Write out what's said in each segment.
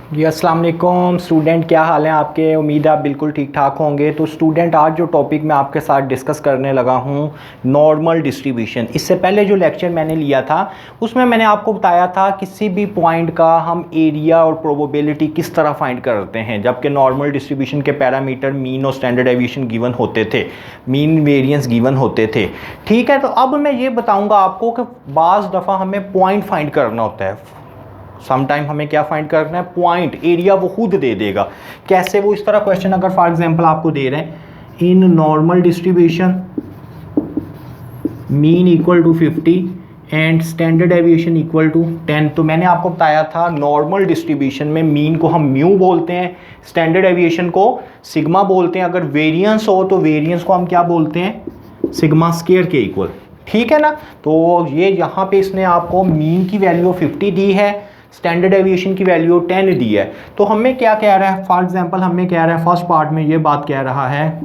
जी अस्सलाम वालेकुम स्टूडेंट, क्या हाल है आपके। उम्मीद है आप बिल्कुल ठीक ठाक होंगे। तो स्टूडेंट, आज जो टॉपिक मैं आपके साथ डिस्कस करने लगा हूँ, नॉर्मल डिस्ट्रीब्यूशन। इससे पहले जो लेक्चर मैंने लिया था उसमें मैंने आपको बताया था किसी भी पॉइंट का हम एरिया और प्रोबेबिलिटी किस तरह फाइंड करते हैं, जबकि नॉर्मल डिस्ट्रीब्यूशन के पैरामीटर मीन और स्टैंडर्ड डेविएशन गिवन होते थे, मीन वेरिएंस गिवन होते थे। ठीक है, तो अब मैं ये बताऊँगा आपको कि बाज़ दफ़ा हमें पॉइंट फाइंड करना होता है। समटाइम हमें क्या फाइंड करना है, पॉइंट। एरिया वो खुद दे देगा। कैसे? वो इस तरह क्वेश्चन अगर फॉर एग्जांपल आपको दे रहे हैं, in normal distribution mean equal to 50 and standard deviation equal to 10। तो मैंने आपको बताया था नॉर्मल डिस्ट्रीब्यूशन में मीन को हम म्यू बोलते हैं, स्टैंडर्ड डेविएशन को सिग्मा बोलते हैं। अगर वेरिएंस हो तो वेरिएंस को हम क्या बोलते हैं, सिग्मा स्क्वायर के इक्वल। ठीक है ना। तो ये यहाँ पे इसने आपको मीन की वैल्यू 50 दी है, स्टैंडर्ड डेविएशन की वैल्यू 10 दी है। तो हमें क्या कह रहा है, फॉर एग्जांपल हमें कह रहा है फर्स्ट पार्ट में ये बात कह रहा है,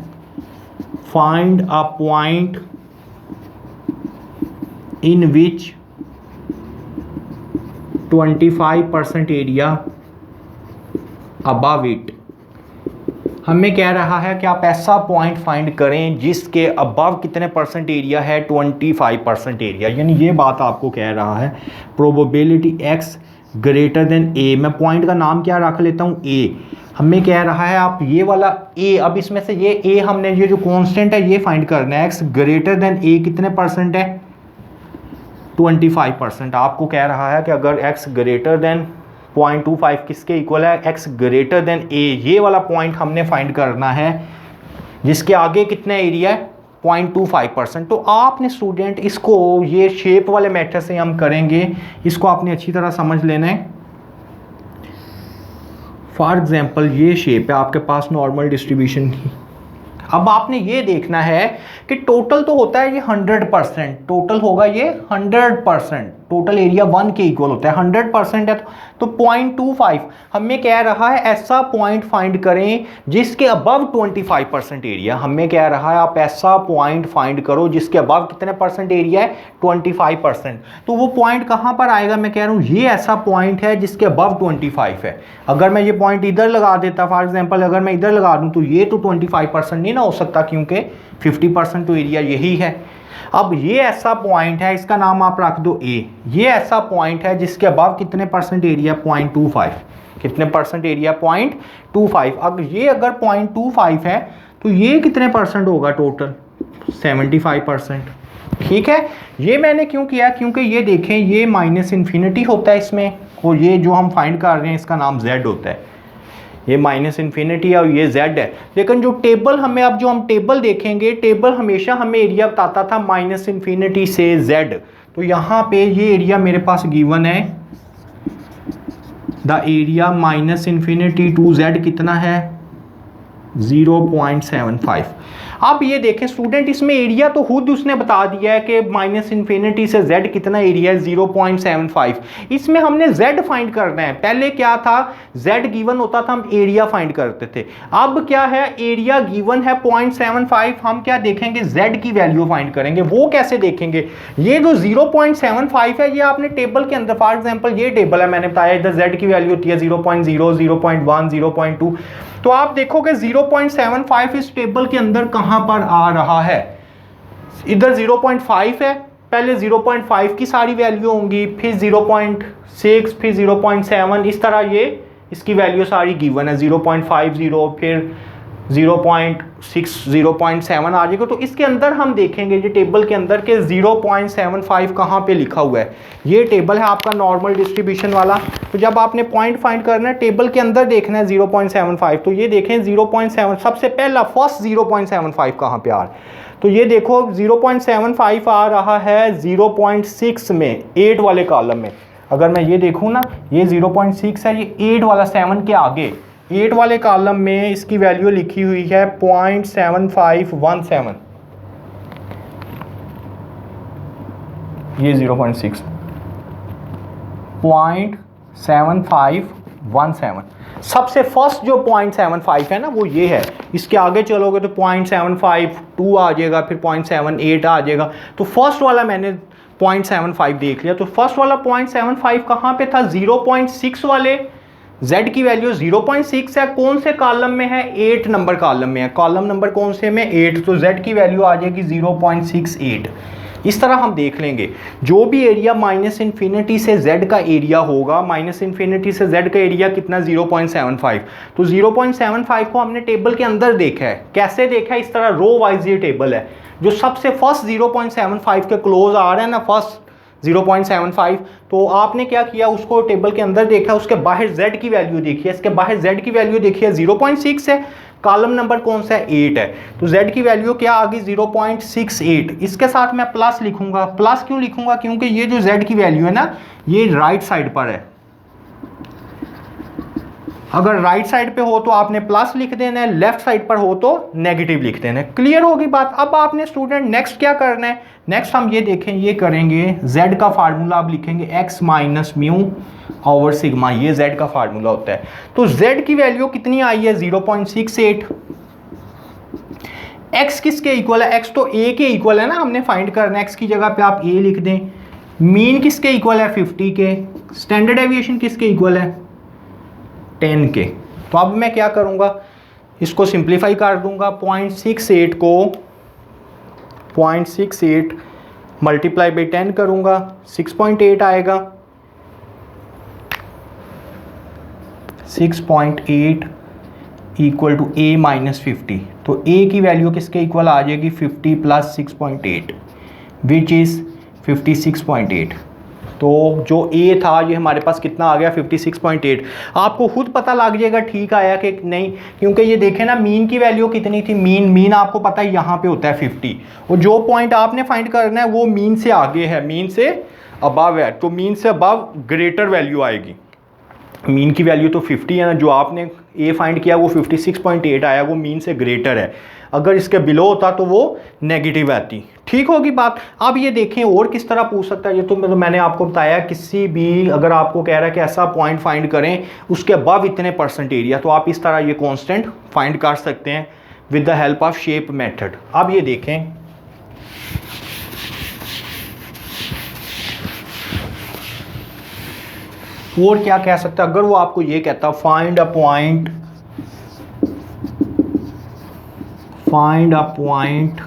find a point in which 25% area above it. हमें कह रहा है कि आप ऐसा पॉइंट फाइंड करें जिसके अबव कितने परसेंट एरिया है, 25% एरिया। यानी ये बात आपको कह रहा है probability x greater than a। मैं पॉइंट का नाम क्या रख लेता हूँ, a। हमें कह रहा है आप ये वाला a, अब इसमें से ये a हमने ये जो कांस्टेंट है ये फाइंड करना है। x ग्रेटर देन a कितने परसेंट है, 25%। आपको कह रहा है कि अगर x ग्रेटर देन 0.25 किसके इक्वल है, x ग्रेटर देन a। ये वाला पॉइंट हमने फाइंड करना है जिसके आगे कितना एरिया है, 0.25%। तो आपने स्टूडेंट इसको ये शेप वाले मेथड से हम करेंगे, इसको आपने अच्छी तरह समझ लेना है। फॉर एग्जांपल ये शेप है आपके पास नॉर्मल डिस्ट्रीब्यूशन की। अब आपने ये देखना है कि टोटल तो होता है ये 100%, टोटल होगा ये 100%, टोटल एरिया 1 के इक्वल होता है। 100% है तो 0.25 हमें कह रहा है ऐसा पॉइंट फाइंड करें जिसके अबव 25% एरिया। हमें कह रहा है आप ऐसा पॉइंट फाइंड करो जिसके अबव कितने परसेंट एरिया है, 25%। तो वो पॉइंट कहाँ पर आएगा, मैं कह रहा हूँ ये ऐसा पॉइंट है जिसके अबव 25 है। अगर मैं ये पॉइंट इधर लगा देता, फॉर एग्जाम्पल अगर मैं इधर लगा दूँ तो ये तो 25% नहीं ना हो सकता, क्योंकि 50% तो एरिया यही है। अब ये ऐसा पॉइंट है, इसका नाम आप रख दो A। ये ऐसा पॉइंट है जिसके अबव कितने परसेंट एरिया, 0.25। कितने परसेंट एरिया, 0.25। अब ये अगर 0.25 है तो ये कितने परसेंट होगा टोटल, 75%। ठीक है। ये मैंने क्यों किया, क्योंकि ये देखें ये माइनस इन्फिनिटी होता है इसमें, और ये जो हम फाइंड कर रहे हैं इसका नाम Z होता है। ये माइनस इन्फिनिटी है और ये Z है। लेकिन जो टेबल हमें, अब जो हम टेबल देखेंगे, टेबल हमेशा हमें एरिया बताता था माइनस इन्फिनिटी से Z। तो यहाँ पे ये एरिया मेरे पास गिवन है, the area minus infinity to Z कितना है, 0.75। आप ये देखें स्टूडेंट, इसमें एरिया तो खुद उसने बता दिया है कि माइनस इन्फिनिटी से Z कितना एरिया है, 0.75। इसमें हमने Z फाइंड करना है। पहले क्या था, Z गिवन होता था, हम एरिया फाइंड करते थे। अब क्या है, एरिया गिवन है 0.75, हम क्या देखेंगे, Z की वैल्यू फाइंड करेंगे। वो कैसे देखेंगे, ये जो 0.75 है ये आपने टेबल के अंदर, फॉर एग्जाम्पल ये टेबल है, मैंने बताया इधर Z की वैल्यू होती है 0.0, 0.1, 0.2। तो आप देखोगे 0.75 इस टेबल के अंदर कहां पर आ रहा है, इधर 0.5 है, पहले 0.5 की सारी वैल्यू होंगी, फिर 0.6, फिर 0.7, इस तरह ये इसकी वैल्यू सारी गिवन है, 0.50, फिर 0.6, 0.7 आ जाएगा। तो इसके अंदर हम देखेंगे ये टेबल के अंदर के 0.75 कहाँ पे लिखा हुआ है। ये टेबल है आपका नॉर्मल डिस्ट्रीब्यूशन वाला। तो जब आपने पॉइंट फाइंड करना है टेबल के अंदर देखना है 0.75। तो ये देखें 0.7, सबसे पहला फर्स्ट 0.75 कहाँ पे आ रहा है। तो ये देखो 0.75 आ रहा है 0.6 में, 8 वाले कॉलम में। अगर मैं ये देखूँ ना, ये 0.6 है, ये 8 वाला 7 के आगे 8 वाले कॉलम में इसकी वैल्यू लिखी हुई है 0.7517। ये 0.6, 0.7517। सबसे फर्स्ट जो 0.75 है ना वो ये है। इसके आगे चलोगे तो 0.752 आ जाएगा, फिर 0.78 आ जाएगा। तो फर्स्ट वाला मैंने 0.75 देख लिया। तो फर्स्ट वाला 0.75 कहाँ पे था, 0.6 वाले z की वैल्यू 0.6 है, कौन से कॉलम में है, 8 नंबर कॉलम में है, कॉलम नंबर कौन से में, 8, तो z की वैल्यू आ जाएगी 0.68। इस तरह हम देख लेंगे जो भी एरिया माइनस इन्फिनिटी से z का एरिया होगा, माइनस इन्फिनिटी से z का एरिया कितना 0.75, तो 0.75 को हमने टेबल के अंदर देखा है। कैसे देखा है, इस तरह रो वाइज ये टेबल है, जो सबसे फर्स्ट 0.75 के क्लोज आ रहा है ना, फर्स्ट 0.75, तो आपने क्या किया, उसको टेबल के अंदर देखा, उसके बाहर z की वैल्यू देखी है, इसके बाहर z की वैल्यू देखी है 0.6 है, कॉलम नंबर कौन सा है, 8 है, तो z की वैल्यू क्या आ गई 0.68। इसके साथ मैं प्लस लिखूंगा। प्लस क्यों लिखूंगा, क्योंकि ये जो z की वैल्यू है ना, ये राइट साइड पर है। अगर राइट साइड पे हो तो आपने प्लस लिख देना है, लेफ्ट साइड पर हो तो नेगेटिव लिख देना है। क्लियर होगी बात। अब आपने स्टूडेंट नेक्स्ट क्या करना है, नेक्स्ट हम ये देखें, ये करेंगे z का फार्मूला आप लिखेंगे x minus mu over sigma, ये z का फार्मूला होता है। तो z की वैल्यू कितनी आई है 0.68। x किसके इक्वल है, x तो a के इक्वल है ना, हमने फाइंड करना है, x की जगह पे आप a लिख दें। मीन किसके इक्वल है 50 के, स्टैंडर्ड डेविएशन किसके इक्वल है 10 के। तो अब मैं क्या करूंगा, इसको सिंप्लीफाई कर दूंगा, 0.68 को 0.68 मल्टीप्लाई बाई 10 करूंगा, 6.8 आएगा, 6.8 इक्वल टू a माइनस 50। तो a की वैल्यू किसके इक्वल आ जाएगी 50 प्लस 6.8 विच इज़ 56.8। तो जो a था ये हमारे पास कितना आ गया 56.8। आपको खुद पता लग जाएगा ठीक आया कि नहीं, क्योंकि ये देखें ना मीन की वैल्यू कितनी थी, मीन आपको पता है यहाँ पे होता है 50, और जो पॉइंट आपने फाइंड करना है वो मीन से आगे है, मीन से अबव है, तो मीन से अबव ग्रेटर वैल्यू आएगी। मीन की वैल्यू तो 50 है ना, जो आपने a फाइंड किया वो 56.8 आया, वो मीन से ग्रेटर है। अगर इसके बिलो होता तो वो नेगेटिव आती। ठीक होगी बात। अब ये देखें और किस तरह पूछ सकता है, ये तो मैंने आपको बताया, किसी भी अगर आपको कह रहा है कि ऐसा पॉइंट फाइंड करें उसके अबव इतने परसेंट एरिया, तो आप इस तरह ये कांस्टेंट फाइंड कर सकते हैं with the help of shape method. अब ये देखें, और क्या कह सकता है, अगर वो आपको ये कहता find a point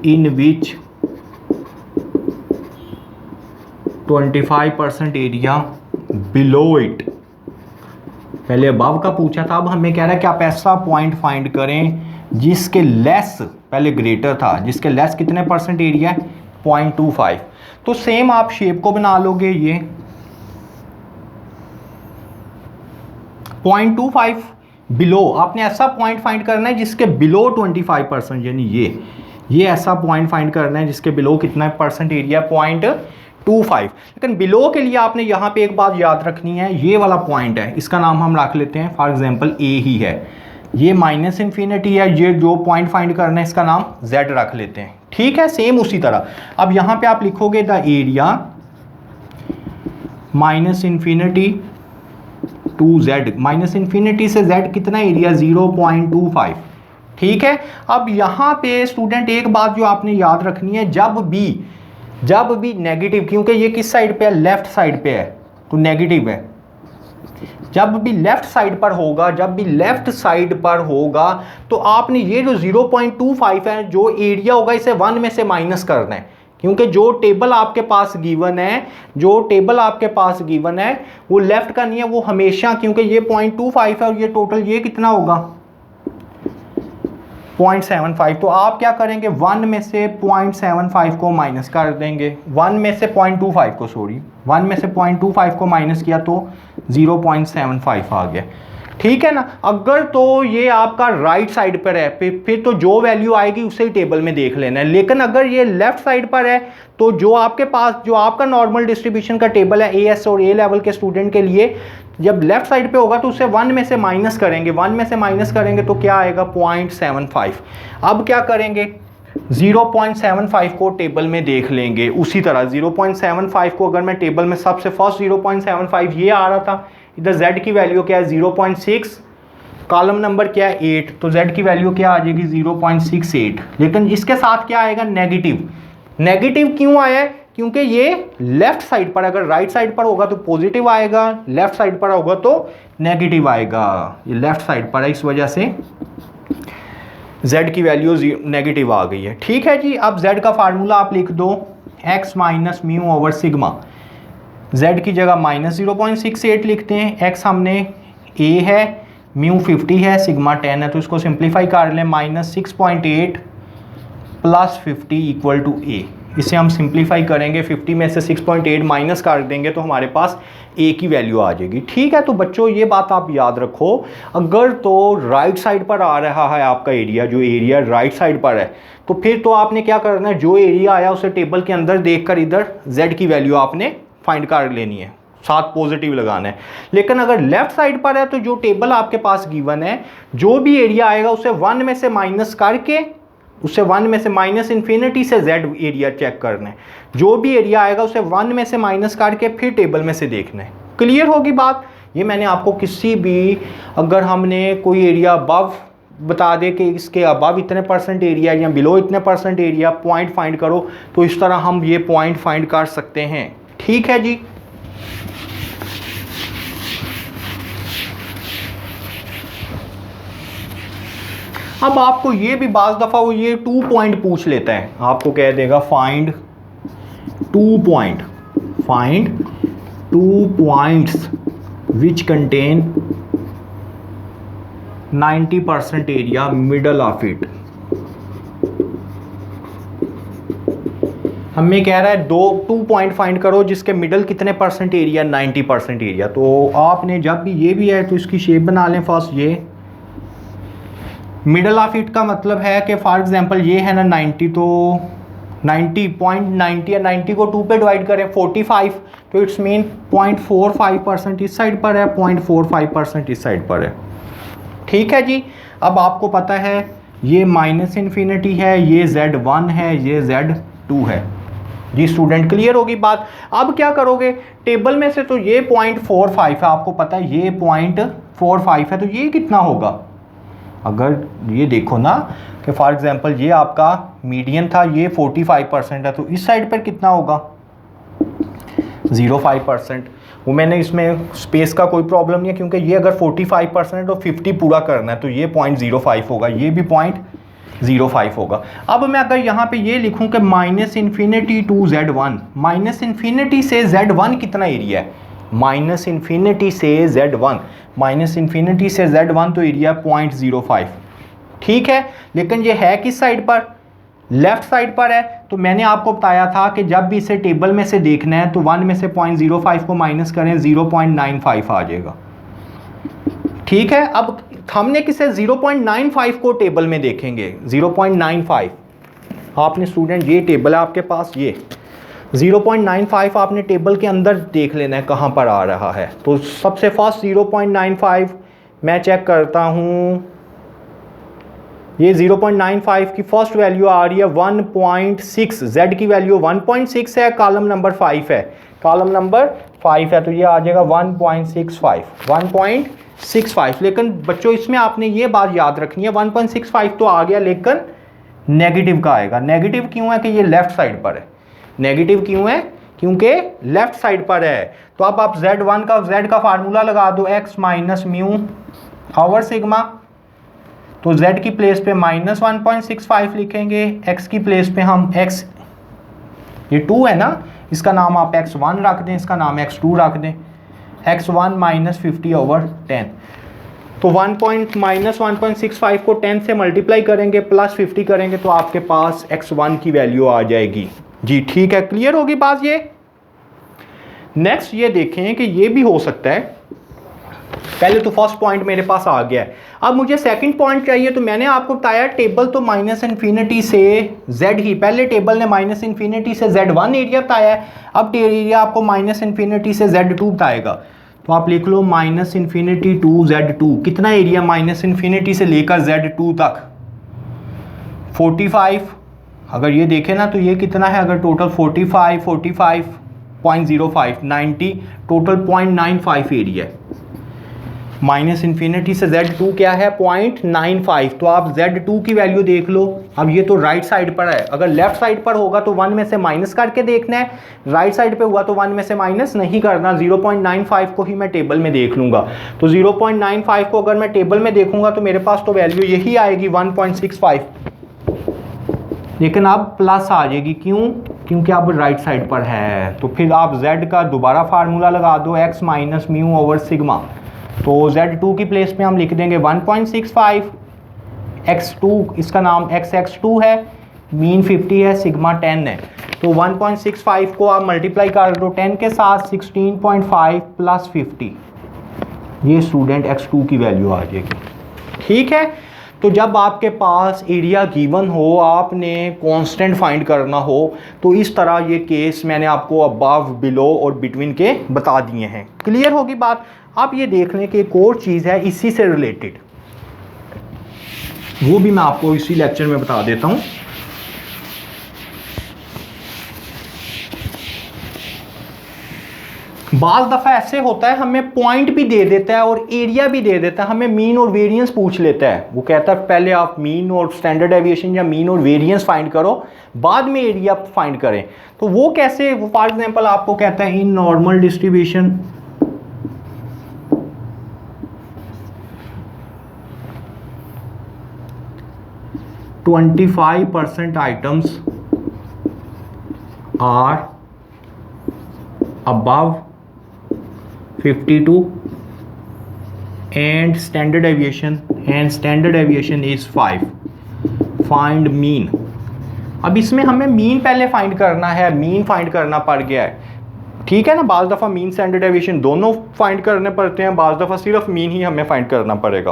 in which 25% area below it, पहले अबव का पूछा था, अब हमें कह रहा है कि आप ऐसा पॉइंट फाइंड करें जिसके लेस, पहले ग्रेटर था, जिसके लेस कितने परसेंट एरिया है 0.25। तो सेम आप शेप को बना लोगे, ये 0.25 बिलो, आपने ऐसा पॉइंट फाइंड करना है जिसके बिलो 25%, यानी ये ऐसा पॉइंट फाइंड करना है जिसके बिलो कितना परसेंट एरिया 0.25। लेकिन बिलो के लिए आपने यहाँ पे एक बात याद रखनी है, ये वाला पॉइंट है, इसका नाम हम रख लेते हैं फॉर एग्जांपल a ही है, ये माइनस इन्फिनिटी है, ये जो पॉइंट फाइंड करना है इसका नाम z रख लेते हैं। ठीक है, सेम उसी तरह अब यहाँ पे आप लिखोगे the area minus infinity to z, minus infinity से z कितना एरिया 0.25। ठीक है, अब यहाँ पे स्टूडेंट एक बात जो आपने याद रखनी है, जब भी नेगेटिव, क्योंकि ये किस साइड पे है, लेफ्ट साइड पे है, तो नेगेटिव है, जब भी लेफ्ट साइड पर होगा तो आपने ये जो 0.25 है जो एरिया होगा इसे 1 में से माइनस करना है, क्योंकि जो टेबल आपके पास गिवन है वो लेफ्ट का नहीं है, वो हमेशा, क्योंकि ये 0.25 है और ये टोटल ये कितना होगा 0.75। तो आप क्या करेंगे 1 में से 0.75 को माइनस कर देंगे, 1 में से 0.25 को माइनस किया तो 0.75 आ गया। ठीक है ना। अगर तो ये आपका राइट साइड पर है फिर तो जो वैल्यू आएगी उसे ही टेबल में देख लेना है, लेकिन अगर ये लेफ्ट साइड पर है तो जो आपका नॉर्मल डिस्ट्रीब्यूशन का टेबल है एएस और ए लेवल के स्टूडेंट के लिए, जब लेफ्ट साइड पे होगा तो उसे 1 में से माइनस करेंगे, तो क्या आएगा 0.75। अब क्या करेंगे 0.75 को टेबल में देख लेंगे, उसी तरह 0.75 को अगर मैं टेबल में सबसे फर्स्ट 0.75 ये आ रहा था, इधर z की वैल्यू क्या है 0.6, कॉलम नंबर क्या है 8, तो z की वैल्यू क्या आ जाएगी 0.68। लेकिन इसके साथ क्या आएगा नेगेटिव क्यों आया है, क्योंकि ये लेफ्ट साइड पर, अगर राइट साइड पर होगा तो पॉजिटिव आएगा, लेफ्ट साइड पर होगा तो नेगेटिव आएगा। ये लेफ्ट साइड पर है, इस वजह से z की वैल्यू नेगेटिव आ गई है। ठीक है जी, अब z का फार्मूला आप लिख दो x minus mu over sigma. z की जगह माइनस 0.68 लिखते हैं, x हमने a है, म्यू 50 है, सिग्मा 10 है, तो इसको सिंप्लीफाई कर लें, minus 6.8 plus 50 equal to a। इसे हम सिंप्लीफाई करेंगे, 50 में से 6.8 माइनस कर देंगे तो हमारे पास a की वैल्यू आ जाएगी। ठीक है, तो बच्चों ये बात आप याद रखो, अगर तो राइट साइड पर आ रहा है आपका एरिया, जो एरिया राइट साइड पर है, तो फिर तो आपने क्या करना है, जो एरिया आया उसे टेबल के अंदर देखकर इधर z की वैल्यू आपने फाइंड कर लेनी है, साथ पॉजिटिव लगाना है। लेकिन अगर लेफ्ट साइड पर है तो जो टेबल आपके पास गिवन है, जो भी एरिया आएगा उसे 1 में से माइनस करके, उसे 1 में से माइनस इन्फिनिटी से z एरिया चेक करना है। जो भी एरिया आएगा उसे 1 में से माइनस करके फिर टेबल में से देखना है। क्लियर होगी बात? ये मैंने आपको किसी भी, अगर हमने कोई एरिया अबव बता दे कि इसके अबव इतने परसेंट एरिया या बिलो इतने परसेंट एरिया, पॉइंट फाइंड करो, तो इस तरह हम ये पॉइंट फाइंड कर सकते हैं। ठीक है जी। अब आपको ये भी बाज़ दफ़ा वो ये 2 पॉइंट पूछ लेता है, आपको कह देगा find 2 point, find 2 points which contain 90% area middle of it. हमें कह रहा है 2 पॉइंट फाइंड करो जिसके मिडल कितने परसेंट एरिया, 90% एरिया। तो आपने जब भी ये भी है तो इसकी शेप बना लें फर्स्ट। ये मिडल ऑफ इट का मतलब है कि फॉर एग्जांपल ये है ना 90, तो 90.90 या 90 को 2 पे डिवाइड करें 45, तो इट्स मीन 0.45% इस साइड पर है, 0.45% इस साइड पर है। ठीक है जी। अब आपको पता है ये माइनस इन्फिनिटी है, ये Z1 है, ये Z2 है। जी स्टूडेंट, क्लियर होगी बात? अब क्या करोगे, टेबल में से तो ये 0.45 है, आपको पता है ये 0.45 है, तो ये कितना होगा? अगर ये देखो ना कि फॉर एग्जांपल ये आपका मीडियन था, ये 45% है, तो इस साइड पर कितना होगा? 0.5%। वो मैंने इसमें स्पेस का कोई प्रॉब्लम नहीं है, क्योंकि ये अगर 45% है तो 50 पूरा करना है, तो ये 0.05 होगा, ये भी 0.05 होगा। अब मैं अगर यहाँ पे ये लिखूँ कि minus infinity to Z1, minus infinity से Z1 कितना एरिया है? माइनस इन्फिनिटी से Z1, माइनस इन्फिनिटी से Z1 तो एरिया 0.05। ठीक है, लेकिन ये है किस साइड पर? लेफ्ट साइड पर है। तो मैंने आपको बताया था कि जब भी इसे टेबल में से देखना है तो 1 में से 0.05 को माइनस करें, 0.95 आ जाएगा। ठीक है, अब हमने किसे 0.95 को टेबल में देखेंगे, 0.95। आपने स्टूडेंट ये टेबल है आपके पास, ये 0.95 आपने टेबल के अंदर देख लेना है कहाँ पर आ रहा है। तो सबसे फर्स्ट 0.95 मैं चेक करता हूँ, ये 0.95 की फर्स्ट वैल्यू आ रही है 1.6, z की वैल्यू 1.6 है, कॉलम नंबर 5 है, कॉलम नंबर 5 है, तो ये आ जाएगा 1.65। लेकिन बच्चों इसमें आपने ये बात याद रखनी है, 1.65 तो आ गया, लेकिन नेगेटिव का आएगा। नेगेटिव क्यों है? कि ये लेफ्ट साइड पर है। नेगेटिव क्यों है? क्योंकि लेफ्ट साइड पर है। तो अब आप z का फार्मूला लगा दो, x minus mu over sigma. तो z की प्लेस पे माइनस 1.65 लिखेंगे, x की प्लेस पे हम x, ये 2 है ना, इसका नाम आप x1 रख दें, इसका नाम x2 रख दें, x1 माइनस 50 ओवर 10। तो माइनस 1.65 को 10 से मल्टीप्लाई करेंगे, प्लस 50 करेंगे, तो आपके पास x1 की वैल्यू आ जाएगी। जी ठीक है, क्लियर होगी बात? ये नेक्स्ट ये देखें कि ये भी हो सकता है। पहले तो फर्स्ट पॉइंट मेरे पास आ गया है, अब मुझे सेकंड पॉइंट चाहिए। तो मैंने आपको बताया टेबल तो माइनस इन्फिनिटी से z ही, पहले टेबल ने माइनस इन्फिनिटी से Z1 एरिया बताया है, अब एरिया आपको माइनस इन्फिनिटी से Z2 बताएगा। तो आप लिख लो माइनस इन्फिनिटी टू Z2, कितना एरिया माइनस इन्फिनिटी से लेकर Z2 तक? 45। अगर ये देखें ना तो ये कितना है, अगर टोटल 45.05, 90, टोटल 0.95 एरिया है। माइनस इन्फिनिटी से Z2 क्या है 0.95, तो आप Z2 की वैल्यू देख लो। अब ये तो राइट साइड पर है, अगर लेफ्ट साइड पर होगा तो 1 में से माइनस करके देखना है, राइट साइड पे हुआ तो 1 में से माइनस नहीं करना। 0.95 को ही मैं टेबल में देख लूँगा, तो 0.95 को अगर मैं टेबल में देखूँगा तो मेरे पास तो वैल्यू यही आएगी 1.65, लेकिन अब प्लस आ जाएगी, क्यों? क्योंकि अब राइट साइड पर है। तो फिर आप Z का दोबारा फार्मूला लगा दो, x minus mu over sigma, तो Z2 की प्लेस में हम लिख देंगे 1.65, x2 इसका नाम x2 है, मीन 50 है, सिग्मा 10 है, तो 1.65 को आप मल्टीप्लाई कर दो 10 के साथ, 16.5 प्लस 50, ये स्टूडेंट x2 की वैल्यू आ जाएगी। ठीक है, तो जब आपके पास एरिया गिवन हो, आपने कांस्टेंट फाइंड करना हो, तो इस तरह ये केस मैंने आपको अबव, बिलो और बिटवीन के बता दिए हैं। क्लियर होगी बात? आप ये देख लें कि एक और चीज़ है इसी से रिलेटेड, वो भी मैं आपको इसी लेक्चर में बता देता हूँ। बाज़ दफ़ा ऐसे होता है, हमें पॉइंट भी दे देता है और एरिया भी दे देता है, हमें मीन और वेरिएंस पूछ लेता है। वो कहता है पहले आप मीन और स्टैंडर्ड डेविएशन या मीन और वेरिएंस फाइंड करो, बाद में एरिया फाइंड करें। तो वो कैसे? वो फॉर एग्जांपल आपको कहता है इन normal distribution (25% items are above 52 and standard deviation is 5. Find mean. अब इसमें हमें मीन पहले फाइंड करना है, मीन फाइंड करना पड़ गया है, ठीक है ना। बाज़ दफ़ा मीन स्टैंडर्ड डेविएशन दोनों फाइंड करने पड़ते हैं, बाज़ दफ़ा सिर्फ मीन ही हमें फाइंड करना पड़ेगा।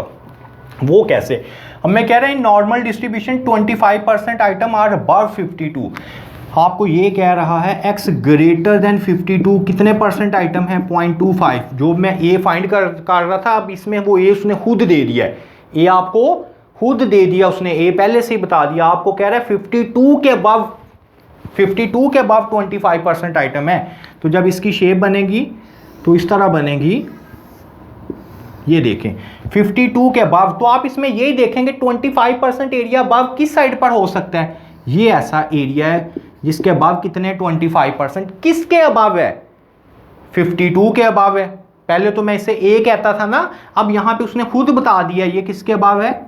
वो कैसे? अब मैं कह रहा हूँ normal distribution 25% item are above 52, आपको ये कह रहा है x ग्रेटर देन 52 कितने परसेंट आइटम है 0.25, जो मैं a फाइंड कर रहा था, अब इसमें वो a उसने खुद दे दिया है, a आपको खुद दे दिया उसने, a पहले से ही बता दिया, आपको कह रहा है 52 के अबव 25% आइटम है। तो जब इसकी शेप बनेगी तो इस तरह बनेगी, ये देखें 52 के अबव, तो आप इसमें यही देखेंगे 25% एरिया अबव किस साइड पर हो सकता है, ये ऐसा एरिया है जिसके अबव कितने 25%, किसके अबव है 52 के अबव है। पहले तो मैं इसे ए कहता था ना, अब यहाँ पे उसने खुद बता दिया ये किसके अबव है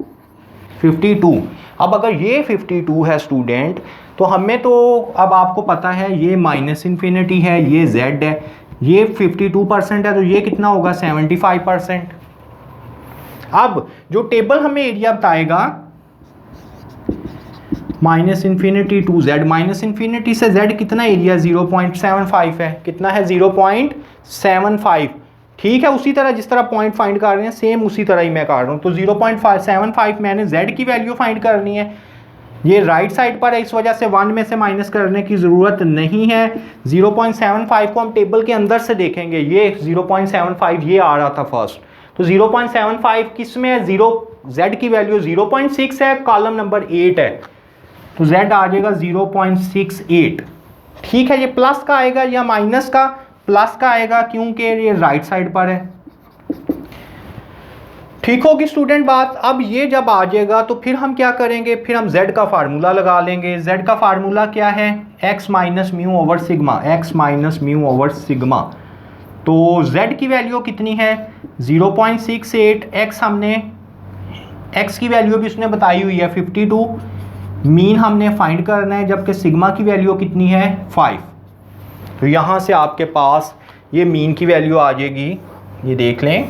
52। अब अगर ये 52 है स्टूडेंट, तो हमें तो अब आपको पता है ये माइनस इन्फिनिटी है, ये z है, ये 52% है, तो ये कितना होगा 75%। अब जो टेबल हमें एरिया बताएगा minus infinity to z, minus infinity से z कितना एरिया 0.75 है, कितना है 0.75, ठीक है। उसी तरह जिस तरह पॉइंट फाइंड कर रहे हैं सेम उसी तरह ही मैं कर रहा हूँ। तो 0.75 मैंने z की वैल्यू फाइंड करनी है, ये राइट साइड पर है, इस वजह से 1 में से माइनस करने की ज़रूरत नहीं है। 0.75 को हम टेबल के अंदर से देखेंगे, ये 0.75 ये आ रहा था फर्स्ट, तो 0.75 किस में है, z की वैल्यू 0.6 है, कॉलम नंबर 8 है, तो z आ जाएगा 0.68, ठीक है। ये प्लस का आएगा या माइनस का? प्लस का आएगा, क्योंकि ये राइट साइड पर है, ठीक होगी स्टूडेंट बात। अब ये जब आ जाएगा तो फिर हम क्या करेंगे, फिर हम z का फार्मूला लगा लेंगे। z का फार्मूला क्या है, x minus mu over sigma, x minus mu over sigma. तो z की वैल्यू कितनी है 0.68, x हमने x की वैल्यू भी उसने बताई हुई है 52, मीन हमने फाइंड करना है, जबकि सिग्मा की वैल्यू कितनी है 5। तो यहाँ से आपके पास ये मीन की वैल्यू आ जाएगी, ये देख लें,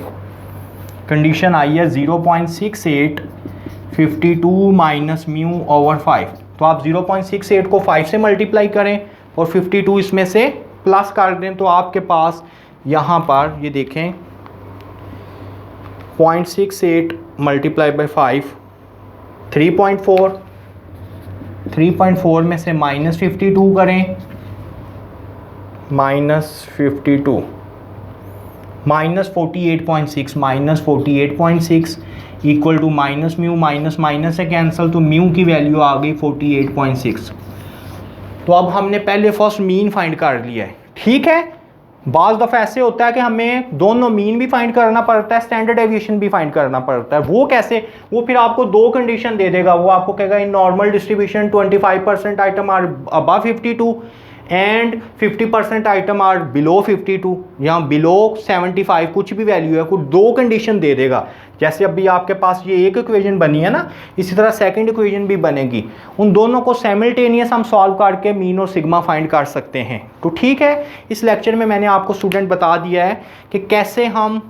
कंडीशन आई है 0.68 52 माइनस म्यू ओवर 5। तो आप 0.68 को 5 से मल्टीप्लाई करें और 52 इसमें से प्लस कर दें, तो आपके पास यहाँ पर ये देखें 0.68 मल्टीप्लाई बाई 5 3.4, 3.4 में से माइनस 52 करें, minus 52 minus 48.6, minus 48.6 equal to minus mu, minus minus से कैंसिल, तो म्यू की वैल्यू आ गई 48.6। तो अब हमने पहले फर्स्ट मीन फाइंड कर लिया है, ठीक है। बाज़ दफ़ा ऐसे होता है कि हमें दोनों मीन भी फाइंड करना पड़ता है, स्टैंडर्ड डेविएशन भी फाइंड करना पड़ता है। वो कैसे? वो फिर आपको दो कंडीशन दे देगा। वो आपको कहेगा in normal distribution 25% item are above 52 and 50% item are below 52 या बिलो 75, कुछ भी वैल्यू है, कुछ दो कंडीशन दे देगा। जैसे अभी आपके पास ये एक इक्वेशन बनी है ना, इसी तरह सेकंड इक्वेशन भी बनेगी। उन दोनों को साइमल्टेनियस हम सॉल्व करके मीन और सिग्मा फाइंड कर सकते हैं। तो ठीक है, इस लेक्चर में मैंने आपको स्टूडेंट बता दिया है कि कैसे हम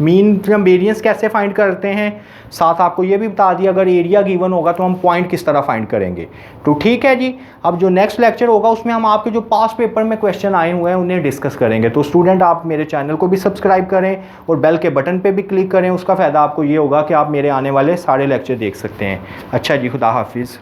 मीन या वेरिएंस कैसे फाइंड करते हैं, साथ आपको ये भी बता दिया अगर एरिया गिवन होगा तो हम पॉइंट किस तरह फाइंड करेंगे। तो ठीक है जी, अब जो नेक्स्ट लेक्चर होगा उसमें हम आपके जो पास पेपर में क्वेश्चन आए हुए हैं उन्हें डिस्कस करेंगे। तो स्टूडेंट आप मेरे चैनल को भी सब्सक्राइब करें और बेल के बटन पे भी क्लिक करें। उसका फ़ायदा आपको ये होगा कि आप मेरे आने वाले सारे लेक्चर देख सकते हैं। अच्छा जी, खुदा हाफिज़।